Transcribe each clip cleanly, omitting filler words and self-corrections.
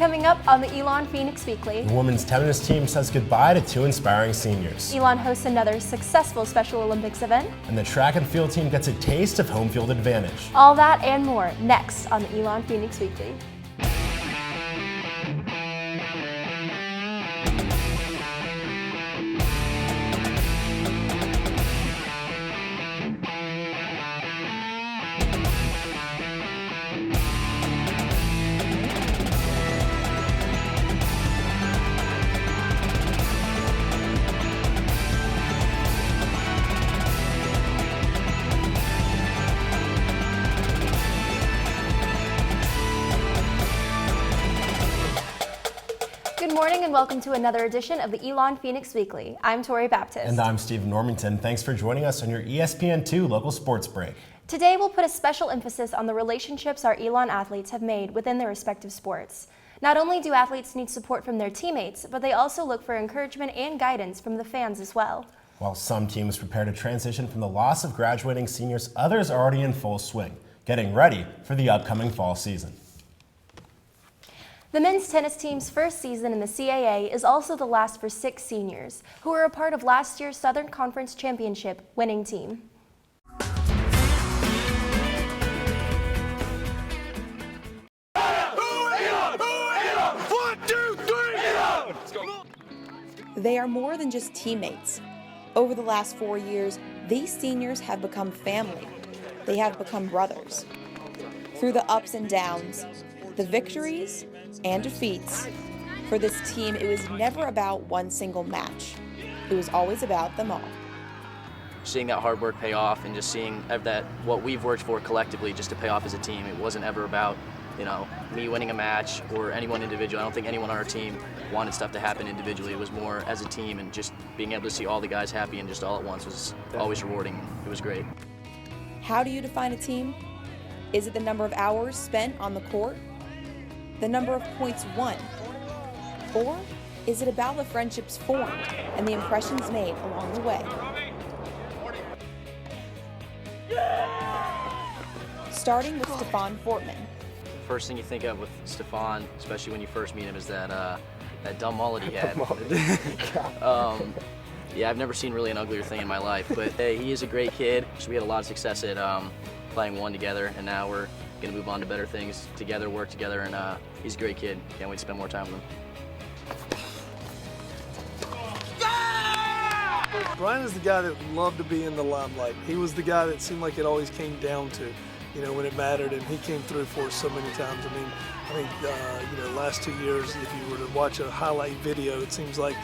Coming up on the Elon Phoenix Weekly. The women's tennis team says goodbye to two inspiring seniors. Elon hosts another successful Special Olympics event. And the track and field team gets a taste of home field advantage. All that and more next on the Elon Phoenix Weekly. Good morning and welcome to another edition of the Elon Phoenix Weekly. I'm Tori Baptist. And I'm Steve Normington. Thanks for joining us on your ESPN2 local sports break. Today we'll put a special emphasis on the relationships our Elon athletes have made within their respective sports. Not only do athletes need support from their teammates, but they also look for encouragement and guidance from the fans as well. While some teams prepare to transition from the loss of graduating seniors, others are already in full swing, getting ready for the upcoming fall season. The men's tennis team's first season in the CAA is also the last for 6 seniors, who were a part of last year's Southern Conference Championship winning team. They are more than just teammates. Over the last 4 years, these seniors have become family. They have become brothers. Through the ups and downs, the victories and defeats, for this team, it was never about one single match. It was always about them all. Seeing that hard work pay off and just seeing that what we've worked for collectively just to pay off as a team. It wasn't ever about, me winning a match or anyone individual. I don't think anyone on our team wanted stuff to happen individually. It was more as a team, and just being able to see all the guys happy and just all at once was always rewarding. It was great. How do you define a team? Is it the number of hours spent on the court? The number of points won? Or is it about the friendships formed and the impressions made along the way? Starting with Stefan Fortman. First thing you think of with Stefan, especially when you first meet him, is that dumb mullet he had. Yeah, I've never seen really an uglier thing in my life, but he is a great kid. So we had a lot of success at playing one together, and now we're going to move on to better things together, work together, and he's a great kid. Can't wait to spend more time with him. Brian is the guy that loved to be in the limelight. He was the guy that seemed like it always came down to, when it mattered, and he came through for us so many times. I mean, last 2 years, if you were to watch a highlight video, it seems like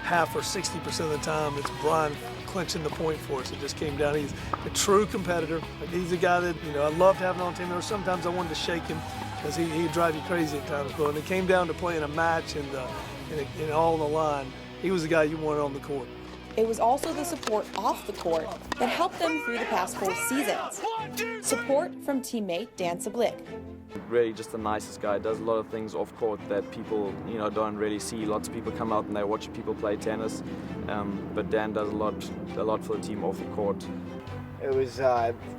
half or 60% of the time it's Brian clinching the point for us. It just came down. He's a true competitor. He's a guy that, I loved having on team. There were sometimes I wanted to shake him because he'd drive you crazy at times. But when it came down to playing a match and all on the line, he was the guy you wanted on the court. It was also the support off the court that helped them through the past 4 seasons. Support from teammate Dan Sablik. Really just the nicest guy, does a lot of things off court that people don't really see. Lots of people come out and they watch people play tennis, but Dan does a lot for the team off the court. It was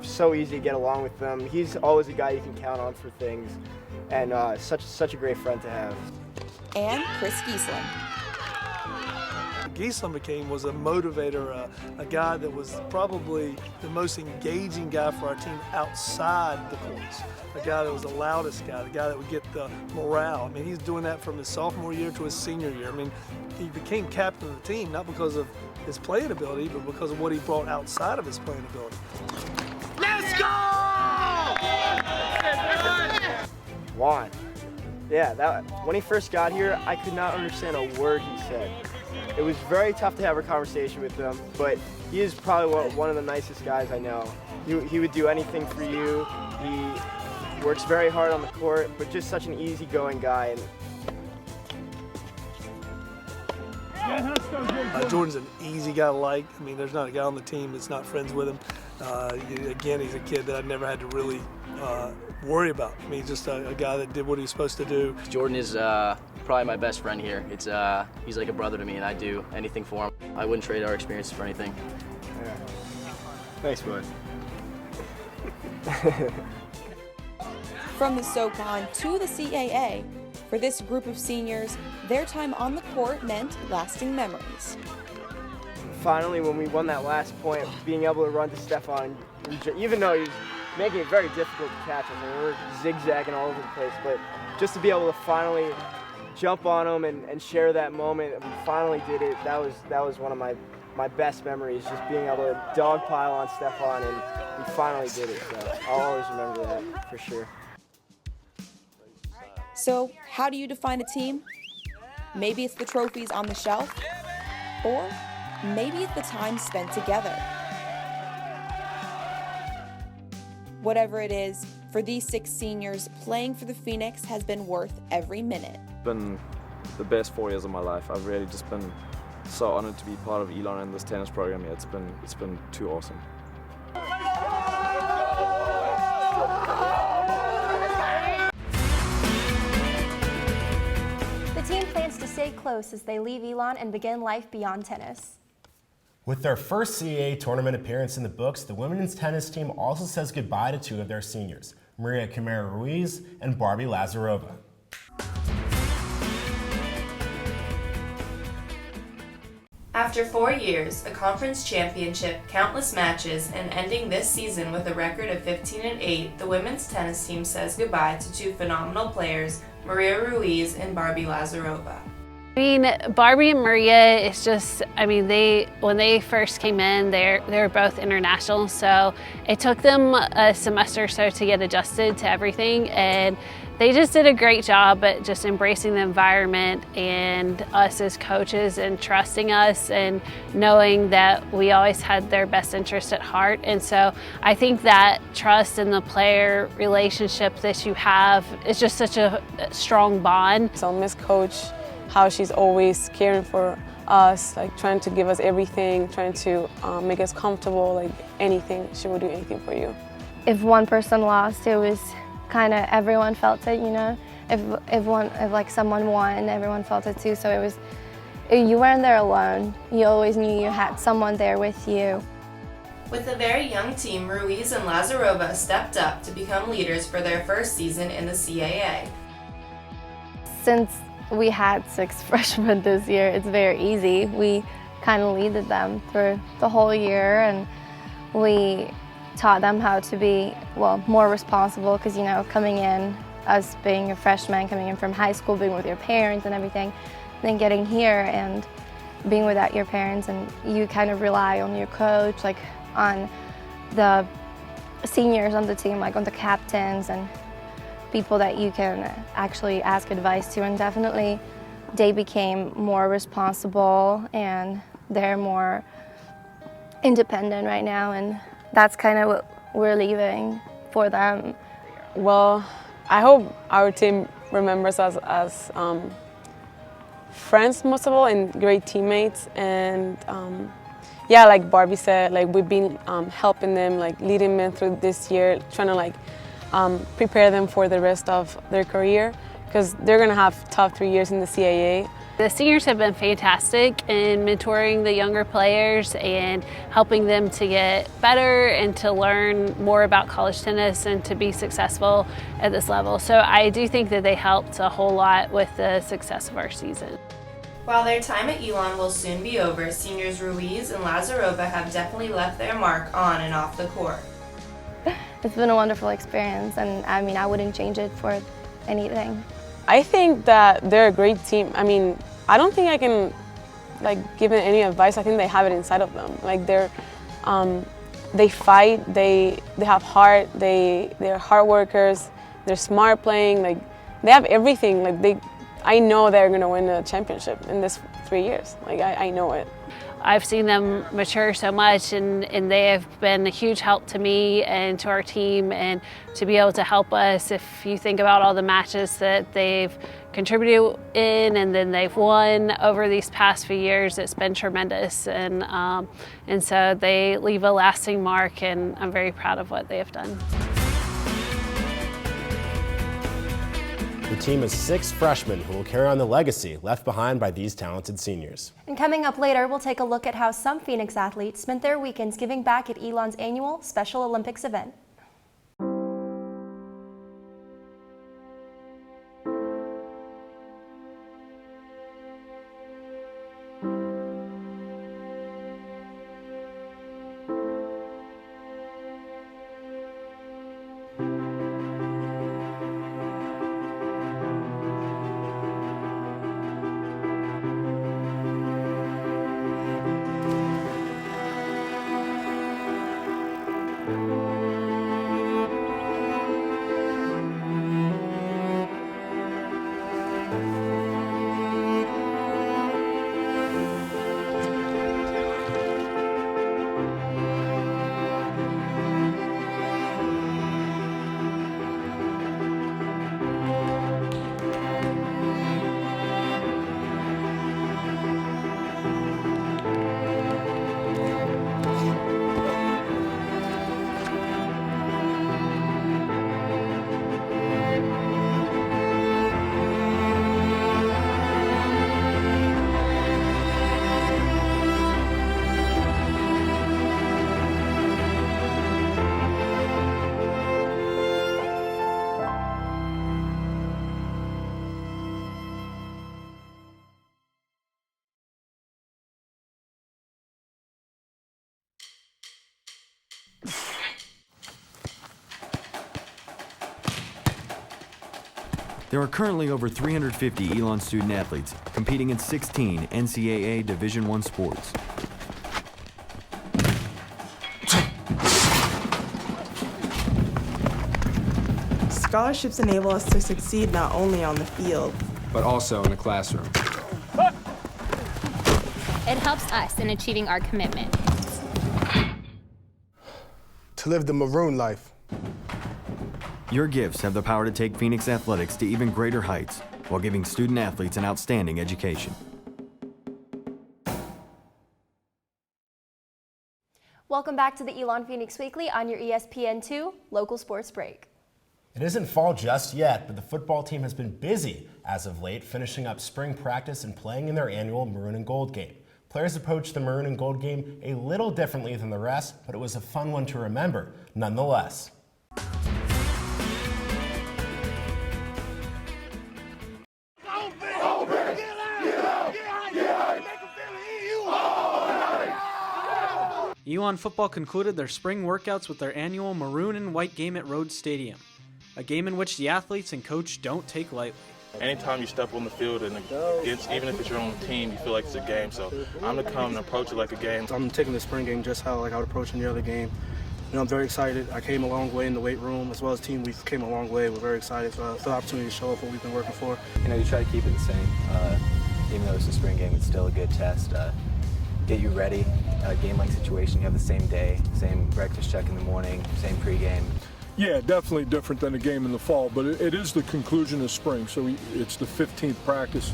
so easy to get along with him. He's always a guy you can count on for things, and such a great friend to have. And Chris Giesling. Giesling was a motivator, a guy that was probably the most engaging guy for our team outside the courts. A guy that was the loudest guy, the guy that would get the morale. I mean, he's doing that from his sophomore year to his senior year. I mean, he became captain of the team, not because of his playing ability, but because of what he brought outside of his playing ability. Let's go! Juan. Yeah, when he first got here, I could not understand a word he said. It was very tough to have a conversation with him, but he is probably one of the nicest guys I know. He would do anything for you. He works very hard on the court, but just such an easygoing guy. Jordan's an easy guy to like. I mean, there's not a guy on the team that's not friends with him. Again, he's a kid that I never had to really worry about. I mean, he's just a guy that did what he was supposed to do. Jordan is probably my best friend here. He's like a brother to me, and I'd do anything for him. I wouldn't trade our experiences for anything. Yeah. Thanks, bud. From the SoCon to the CAA, For this group of seniors, their time on the court meant lasting memories. Finally, when we won that last point, being able to run to Stefan, even though he was making it very difficult to catch us, and we were zigzagging all over the place, but just to be able to finally jump on him and share that moment, we finally did it. That was one of my best memories, just being able to dogpile on Stefan, and we finally did it. So I'll always remember that for sure. So, how do you define a team? Maybe it's the trophies on the shelf, or maybe it's the time spent together. Whatever it is, for these 6 seniors, playing for the Phoenix has been worth every minute. It's been the best 4 years of my life. I've really just been so honored to be part of Elon and this tennis program. Yeah, it's been too awesome. The team plans to stay close as they leave Elon and begin life beyond tennis. With their first CAA tournament appearance in the books, the women's tennis team also says goodbye to 2 of their seniors, Maria Camara Ruiz and Barbie Lazarova. After 4 years, a conference championship, countless matches, and ending this season with a record of 15-8, the women's tennis team says goodbye to 2 phenomenal players, Maria Ruiz and Barbie Lazarova. I mean, Barbie and Maria is just, I mean, when they first came in, they're both international, so it took them a semester or so to get adjusted to everything, and they just did a great job at just embracing the environment and us as coaches and trusting us and knowing that we always had their best interest at heart. And so I think that trust in the player relationship that you have is just such a strong bond. So I miss Coach, how she's always caring for us, like trying to give us everything, trying to make us comfortable, like anything. She will do anything for you. If one person lost, it was kind of everyone felt it, you know. If like someone won, everyone felt it too. So it was, you weren't there alone. You always knew you had someone there with you. With a very young team, Ruiz and Lazarova stepped up to become leaders for their first season in the CAA. Since we had 6 freshmen this year, it's very easy. We kind of leaded them through the whole year, and we taught them how to be, well, more responsible, because, you know, coming in, us being a freshman, coming in from high school, being with your parents and everything, then getting here and being without your parents, and you kind of rely on your coach, like on the seniors on the team, like on the captains and people that you can actually ask advice to. And definitely they became more responsible and they're more independent right now, and that's kind of what we're leaving for them. Well, I hope our team remembers us as friends most of all, and great teammates. And yeah, like Barbie said, like we've been helping them, like leading them through this year, trying to like prepare them for the rest of their career, because they're gonna have tough 3 years in the CAA. The seniors have been fantastic in mentoring the younger players and helping them to get better and to learn more about college tennis and to be successful at this level. So I do think that they helped a whole lot with the success of our season. While their time at Elon will soon be over, seniors Ruiz and Lazarova have definitely left their mark on and off the court. It's been a wonderful experience, and I mean, I wouldn't change it for anything. I think that they're a great team. I mean, I don't think I can like give them any advice. I think they have it inside of them. Like they fight, they have heart, they're hard workers, they're smart playing, like they have everything. Like I know they're gonna win a championship in this 3 years. Like I know it. I've seen them mature so much, and they have been a huge help to me and to our team, and to be able to help us. If you think about all the matches that they've contributed in and then they've won over these past few years, it's been tremendous. And so they leave a lasting mark, and I'm very proud of what they have done. The team is 6 freshmen who will carry on the legacy left behind by these talented seniors. And coming up later, we'll take a look at how some Phoenix athletes spent their weekends giving back at Elon's annual Special Olympics event. There are currently over 350 Elon student athletes competing in 16 NCAA Division I sports. Scholarships enable us to succeed not only on the field, but also in the classroom. It helps us in achieving our commitment. To live the maroon life. Your gifts have the power to take Phoenix athletics to even greater heights while giving student athletes an outstanding education. Welcome back to the Elon Phoenix Weekly on your ESPN2 local sports break. It isn't fall just yet, but the football team has been busy as of late, finishing up spring practice and playing in their annual Maroon and Gold game. Players approached the Maroon and Gold game a little differently than the rest, but it was a fun one to remember nonetheless. Elon football concluded their spring workouts with their annual maroon and white game at Rhodes Stadium, a game in which the athletes and coach don't take lightly. Anytime you step on the field and against, even if it's your own team, you feel like it's a game. So I'm gonna come and approach it like a game. I'm taking the spring game just how I would approach any other game. You know, I'm very excited. I came a long way in the weight room, as well as the team. We came a long way. We're very excited for the opportunity to show off what we've been working for. You know, you try to keep it the same. Even though it's a spring game, it's still a good test. Get you ready. Game-like situation, you have the same day, same breakfast check in the morning, same pregame. Yeah, definitely different than a game in the fall, but it is the conclusion of spring, so it's the 15th practice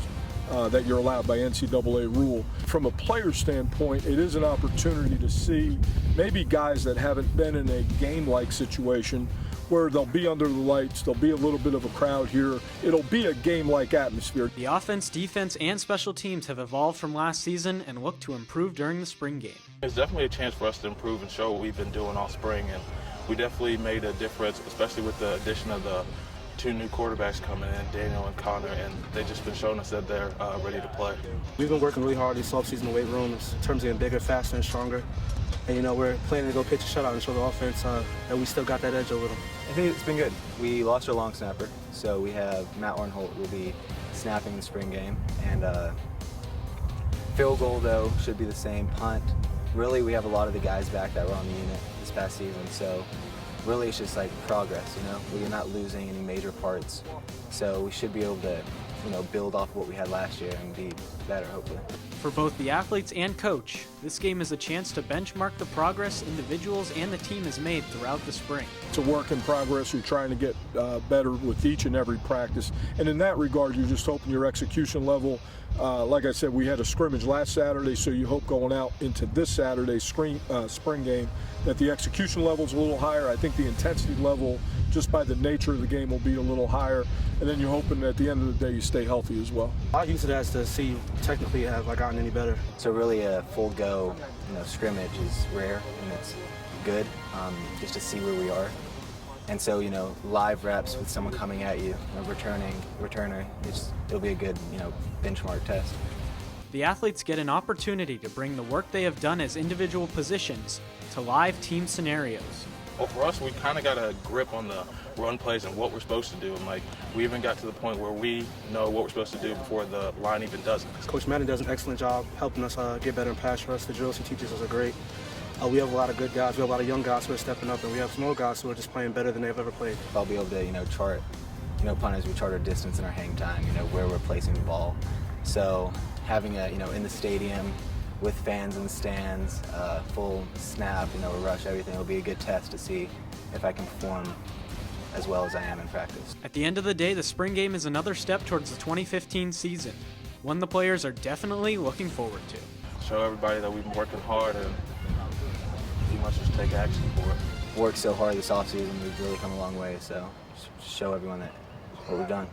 that you're allowed by NCAA rule. From a player standpoint, it is an opportunity to see maybe guys that haven't been in a game-like situation where they'll be under the lights, there'll be a little bit of a crowd here. It'll be a game-like atmosphere. The offense, defense, and special teams have evolved from last season and look to improve during the spring game. It's definitely a chance for us to improve and show what we've been doing all spring, and we definitely made a difference, especially with the addition of the two new quarterbacks coming in, Daniel and Connor, and they've just been showing us that they're ready to play. We've been working really hard this offseason in the weight room in terms of getting bigger, faster, and stronger. And, you know, we're planning to go pitch a shutout and show the offense that we still got that edge over them. I think it's been good. We lost our long snapper, so we have Matt Ornholt will be snapping the spring game. And field goal, though, should be the same. Punt. Really, we have a lot of the guys back that were on the unit this past season, so really it's just like progress, you know? We're not losing any major parts, so we should be able to, you know, build off what we had last year and be better, hopefully. For both the athletes and coach, this game is a chance to benchmark the progress individuals and the team has made throughout the spring. It's a work in progress. You're trying to get better with each and every practice. And in that regard, you're just hoping your execution level, like I said, we had a scrimmage last Saturday, so you hope going out into this Saturday's spring game that the execution level is a little higher. I think the intensity level, just by the nature of the game, will be a little higher. And then you're hoping at the end of the day you stay healthy as well. I use it as to see technically have I gotten any better. So really a full go, you know, scrimmage is rare and it's good just to see where we are. And so, you know, live reps with someone coming at you, a returner, it'll be a good, you know, benchmark test. The athletes get an opportunity to bring the work they have done as individual positions to live team scenarios. Well, for us, we kind of got a grip on the run plays and what we're supposed to do. And like, we even got to the point where we know what we're supposed to do before the line even does it. Coach Madden does an excellent job helping us get better in pass rush. The drills he teaches us are great. We have a lot of good guys. We have a lot of young guys who are stepping up, and we have some old guys who are just playing better than they've ever played. I'll be able to, you know, chart, you know, punters, we chart our distance and our hang time, you know, where we're placing the ball. So having a, you know, in the stadium with fans in the stands, full snap, you know, a rush, everything will be a good test to see if I can perform as well as I am in practice. At the end of the day, the spring game is another step towards the 2015 season, one the players are definitely looking forward to. Show everybody that we've been working hard and pretty much just take action for it. Worked so hard this offseason, we've really come a long way, so show everyone that what we've done.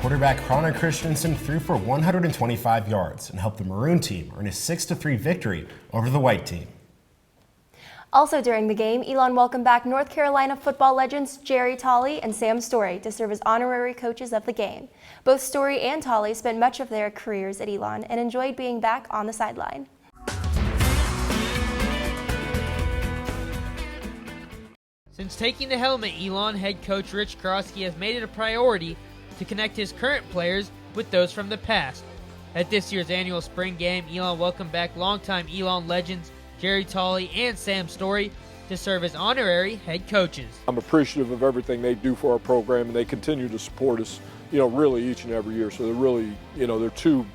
Quarterback Connor Christensen threw for 125 yards and helped the Maroon team earn a 6-3 victory over the White team. Also during the game, Elon welcomed back North Carolina football legends Jerry Tolley and Sam Story to serve as honorary coaches of the game. Both Story and Tolley spent much of their careers at Elon and enjoyed being back on the sideline. Since taking the helm at Elon, head coach Rich Krosky has made it a priority to connect his current players with those from the past. At this year's annual spring game, Elon welcomed back longtime Elon legends Jerry Tolley and Sam Story to serve as honorary head coaches. I'm appreciative of everything they do for our program, and they continue to support us, really each and every year. So they're really, they're two,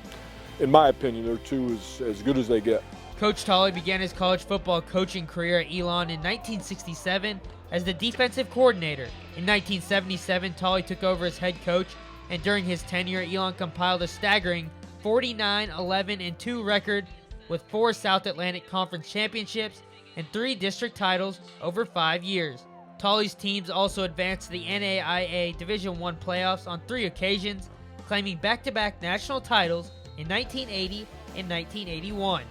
in my opinion, they're two as good as they get. Coach Tolley began his college football coaching career at Elon in 1967 as the defensive coordinator. In 1977, Tolley took over as head coach, and during his tenure, Elon compiled a staggering 49-11-2 record with 4 South Atlantic Conference championships and 3 district titles over 5 years. Tolley's teams also advanced to the NAIA Division I playoffs on 3 occasions, claiming back-to-back national titles in 1980 and 1981.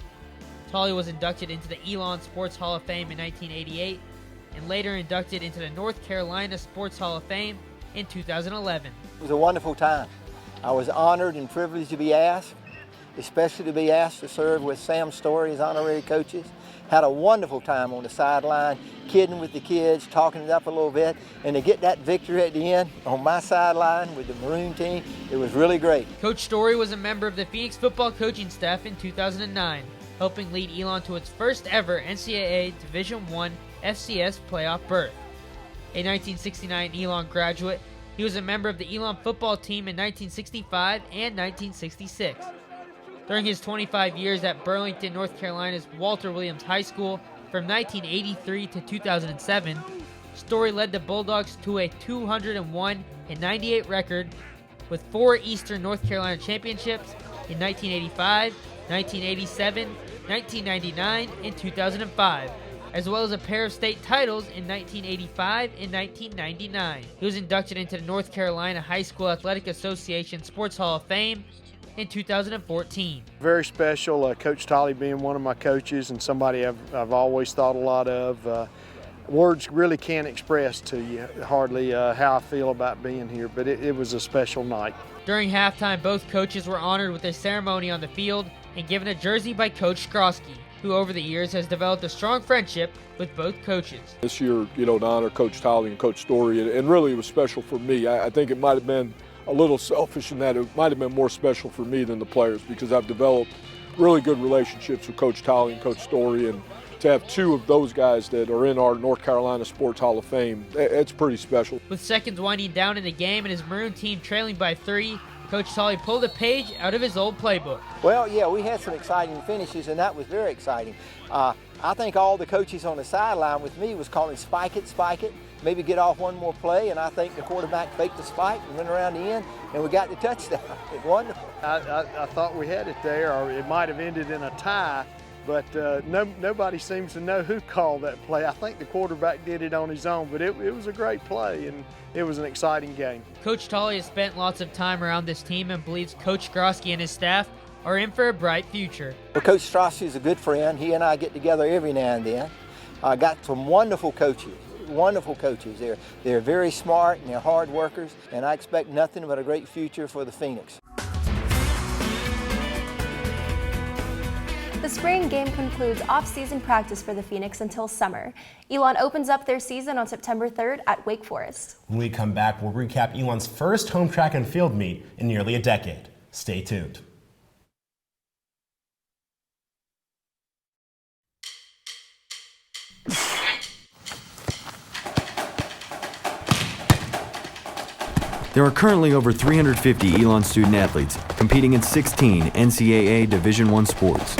Tolley was inducted into the Elon Sports Hall of Fame in 1988 and later inducted into the North Carolina Sports Hall of Fame in 2011. It was a wonderful time. I was honored and privileged to be asked, especially to be asked to serve with Sam Story as honorary coaches. Had a wonderful time on the sideline, kidding with the kids, talking it up a little bit, and to get that victory at the end on my sideline with the Maroon team, it was really great. Coach Story was a member of the Phoenix football coaching staff in 2009, helping lead Elon to its first ever NCAA Division I FCS playoff berth. A 1969 Elon graduate, he was a member of the Elon football team in 1965 and 1966. During his 25 years at Burlington, North Carolina's Walter Williams High School from 1983 to 2007, Story led the Bulldogs to a 201-98 record with 4 Eastern North Carolina championships in 1985, 1987, 1999, and 2005, as well as a pair of state titles in 1985 and 1999. He was inducted into the North Carolina High School Athletic Association Sports Hall of Fame in 2014. Very special, Coach Tolley being one of my coaches and somebody I've always thought a lot of. Words really can't express to you hardly how I feel about being here, but it was a special night. During halftime, both coaches were honored with a ceremony on the field and given a jersey by Coach Krosky, who over the years has developed a strong friendship with both coaches. This year, to honor Coach Tolley and Coach Story, and really it was special for me. I think it might have been a little selfish in that it might have been more special for me than the players, because I've developed really good relationships with Coach Tolley and Coach Story, and to have 2 of those guys that are in our North Carolina Sports Hall of Fame, it's pretty special. With seconds winding down in the game and his Maroon team trailing by 3, Coach Tolley pulled a page out of his old playbook. Well, yeah, we had some exciting finishes, and that was very exciting. I think all the coaches on the sideline with me was calling spike it, maybe get off one more play, and I think the quarterback faked the spike and went around the end, and we got the touchdown. It was wonderful. I thought we had it there, or it might have ended in a tie, but nobody seems to know who called that play. I think the quarterback did it on his own, but it was a great play, and it was an exciting game. Coach Tolley has spent lots of time around this team and believes Coach Krosky and his staff are in for a bright future. Well, Coach Strassi is a good friend. He and I get together every now and then. I got some wonderful coaches. They're very smart and they're hard workers, and I expect nothing but a great future for the Phoenix. The spring game concludes off-season practice for the Phoenix until summer. Elon opens up their season on September 3rd at Wake Forest. When we come back, we'll recap Elon's first home track and field meet in nearly a decade. Stay tuned. There are currently over 350 Elon student athletes competing in 16 NCAA Division I sports.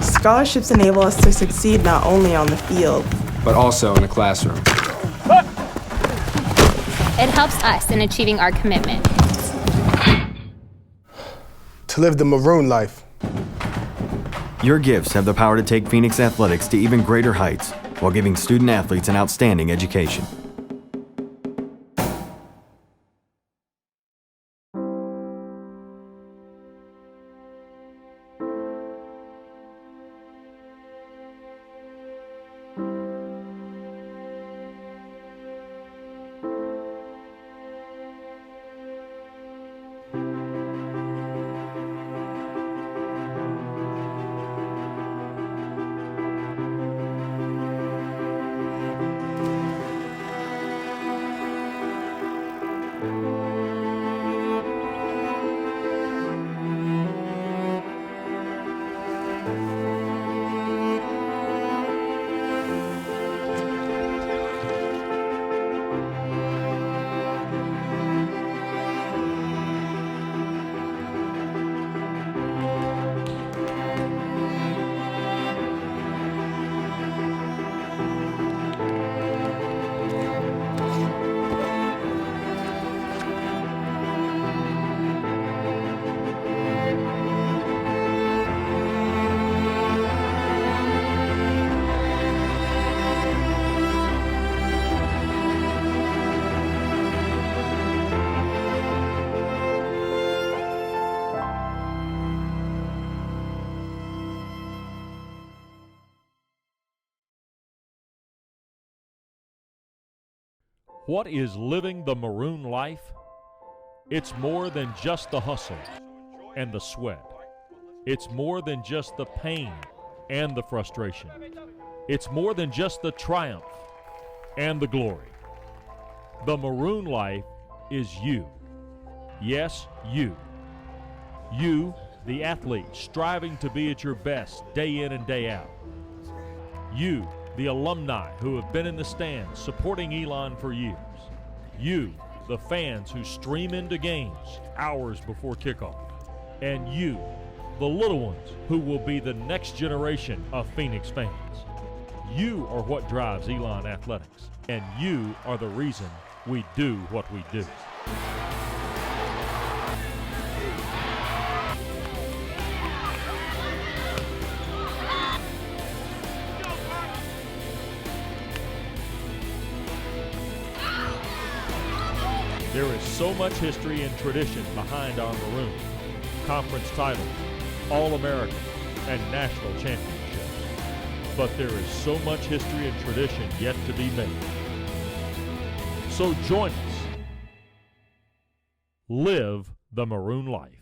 Scholarships enable us to succeed not only on the field, but also in the classroom. It helps us in achieving our commitment. To live the Maroon life. Your gifts have the power to take Phoenix athletics to even greater heights while giving student athletes an outstanding education. What is living the maroon life? It's more than just the hustle and the sweat. It's more than just the pain and the frustration. It's more than just the triumph and the glory. The maroon life is you. Yes, you. You, the athlete, striving to be at your best day in and day out. You, the alumni who have been in the stands supporting Elon for years. You, the fans who stream into games hours before kickoff. And you, the little ones who will be the next generation of Phoenix fans. You are what drives Elon Athletics, and you are the reason we do what we do. There is so much history and tradition behind our maroon. Conference titles, All-American, and national championships. But there is so much history and tradition yet to be made. So join us. Live the maroon life.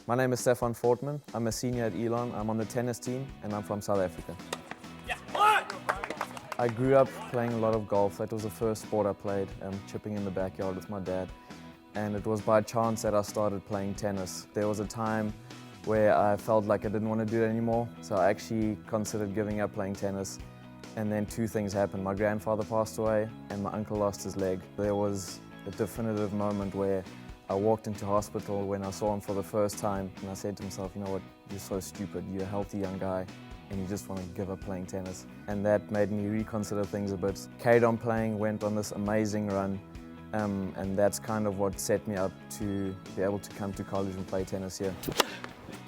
My name is Stefan Fortman. I'm a senior at Elon. I'm on the tennis team and I'm from South Africa. I grew up playing a lot of golf. That was the first sport I played, chipping in the backyard with my dad. And it was by chance that I started playing tennis. There was a time where I felt like I didn't want to do it anymore, so I actually considered giving up playing tennis. And then two things happened. My grandfather passed away and my uncle lost his leg. There was a definitive moment where I walked into hospital when I saw him for the first time, and I said to myself, you know what, you're so stupid. You're a healthy young guy and you just want to give up playing tennis. And that made me reconsider things a bit. Carried on playing, went on this amazing run, and that's kind of what set me up to be able to come to college and play tennis here.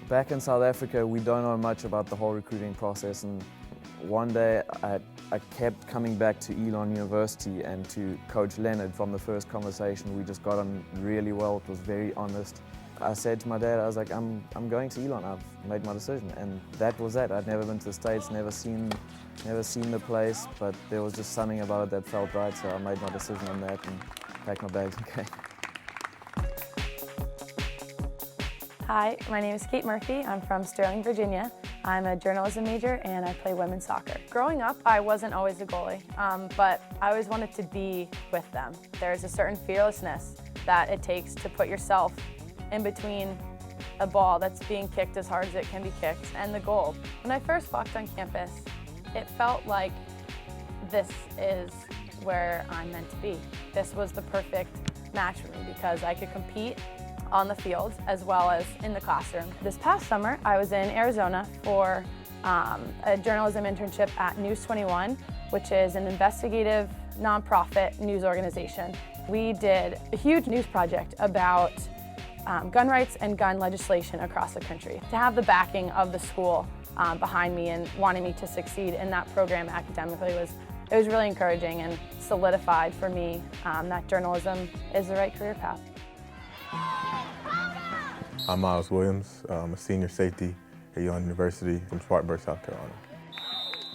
Back in South Africa, we don't know much about the whole recruiting process, and one day I kept coming back to Elon University and to Coach Leonard. From the first conversation, we just got on really well. It was very honest. I said to my dad, I was like, I'm going to Elon. I've made my decision, and that was that. I'd never been to the States, never seen the place, but there was just something about it that felt right, so I made my decision on that and packed my bags and came. Hi, my name is Kate Murphy. I'm from Sterling, Virginia. I'm a journalism major and I play women's soccer. Growing up, I wasn't always a goalie, but I always wanted to be with them. There's a certain fearlessness that it takes to put yourself in between a ball that's being kicked as hard as it can be kicked and the goal. When I first walked on campus, it felt like this is where I'm meant to be. This was the perfect match for me because I could compete on the field as well as in the classroom. This past summer, I was in Arizona for a journalism internship at News 21, which is an investigative nonprofit news organization. We did a huge news project about gun rights and gun legislation across the country. To have the backing of the school behind me and wanting me to succeed in that program academically was really encouraging and solidified for me that journalism is the right career path. I'm Miles Williams. I'm a senior safety at Elon University from Spartanburg, South Carolina.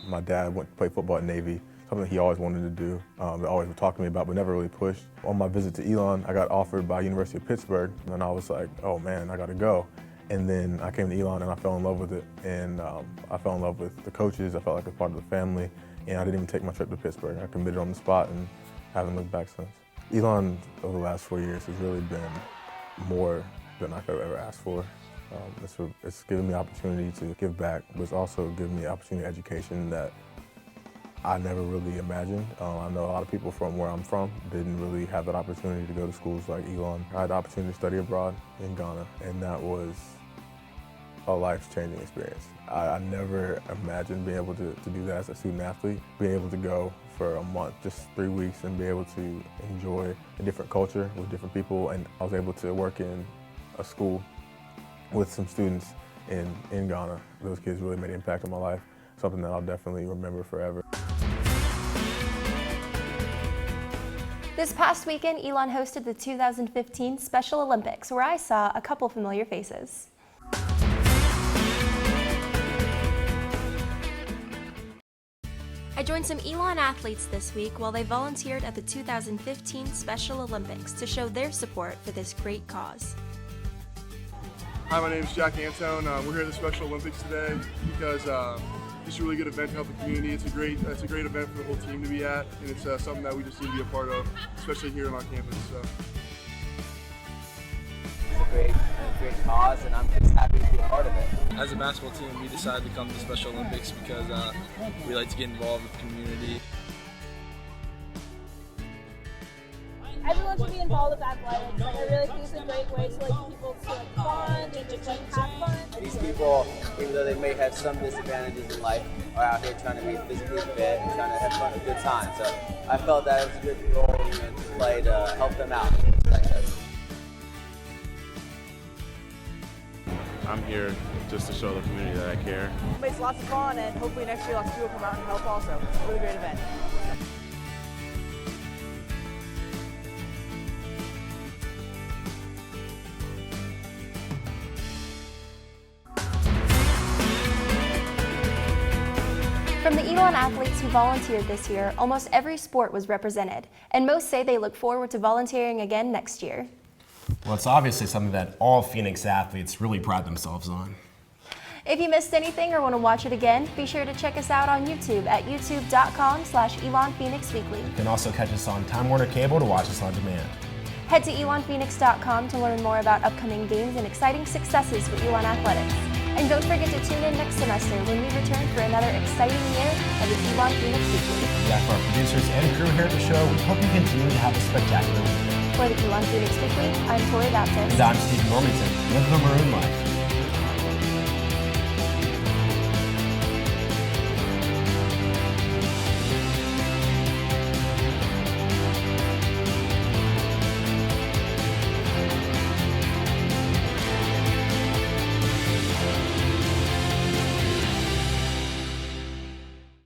My dad went to play football at Navy, something he always wanted to do, always would talk to me about, but never really pushed. On my visit to Elon, I got offered by University of Pittsburgh, and I was like, oh man, I gotta go. And then I came to Elon and I fell in love with it, and I fell in love with the coaches. I felt like I was part of the family, and I didn't even take my trip to Pittsburgh. I committed on the spot and haven't looked back since. Elon, over the last 4 years, has really been more than I could have ever asked for. It's given me the opportunity to give back, but it's also given me the opportunity of education that I never really imagined. I know a lot of people from where I'm from didn't really have that opportunity to go to schools like Elon. I had the opportunity to study abroad in Ghana, and that was a life-changing experience. I never imagined being able to do that as a student athlete, being able to go for a month, just 3 weeks, and be able to enjoy a different culture with different people. And I was able to work in a school with some students in Ghana. Those kids really made an impact on my life, something that I'll definitely remember forever. This past weekend, Elon hosted the 2015 Special Olympics, where I saw a couple familiar faces. I joined some Elon athletes this week while they volunteered at the 2015 Special Olympics to show their support for this great cause. Hi, my name is Jack Antone. We're here at the Special Olympics today because it's a really good event to help the community. It's a great event for the whole team to be at, and it's something that we just need to be a part of, especially here on campus. So. It's a great cause, and I'm just happy to be a part of it. As a basketball team, we decided to come to the Special Olympics because we like to get involved with the community. Everyone should be involved with athletics. I really think it's a great way to people to bond and just have fun. These people, even though they may have some disadvantages in life, are out here trying to be physically fit and trying to have fun, a good time. So I felt that it was a good role to play to help them out. I'm here just to show the community that I care. It's lots of fun, and hopefully next year lots of people come out and help also. It's a really great event. From the Elon athletes who volunteered this year, almost every sport was represented, and most say they look forward to volunteering again next year. Well, it's obviously something that all Phoenix athletes really pride themselves on. If you missed anything or want to watch it again, be sure to check us out on YouTube at youtube.com/ElonPhoenixWeekly. You can also catch us on Time Warner Cable to watch us on demand. Head to ElonPhoenix.com to learn more about upcoming games and exciting successes for Elon Athletics. And don't forget to tune in next semester when we return for another exciting year of the Elon Phoenix Weekly. Yeah, for our producers and crew here at the show, we hope you continue to have a spectacular week. For the Elon Phoenix Weekly, I'm Tori Baptist. And I'm Steve Normington. Live the Maroon Life.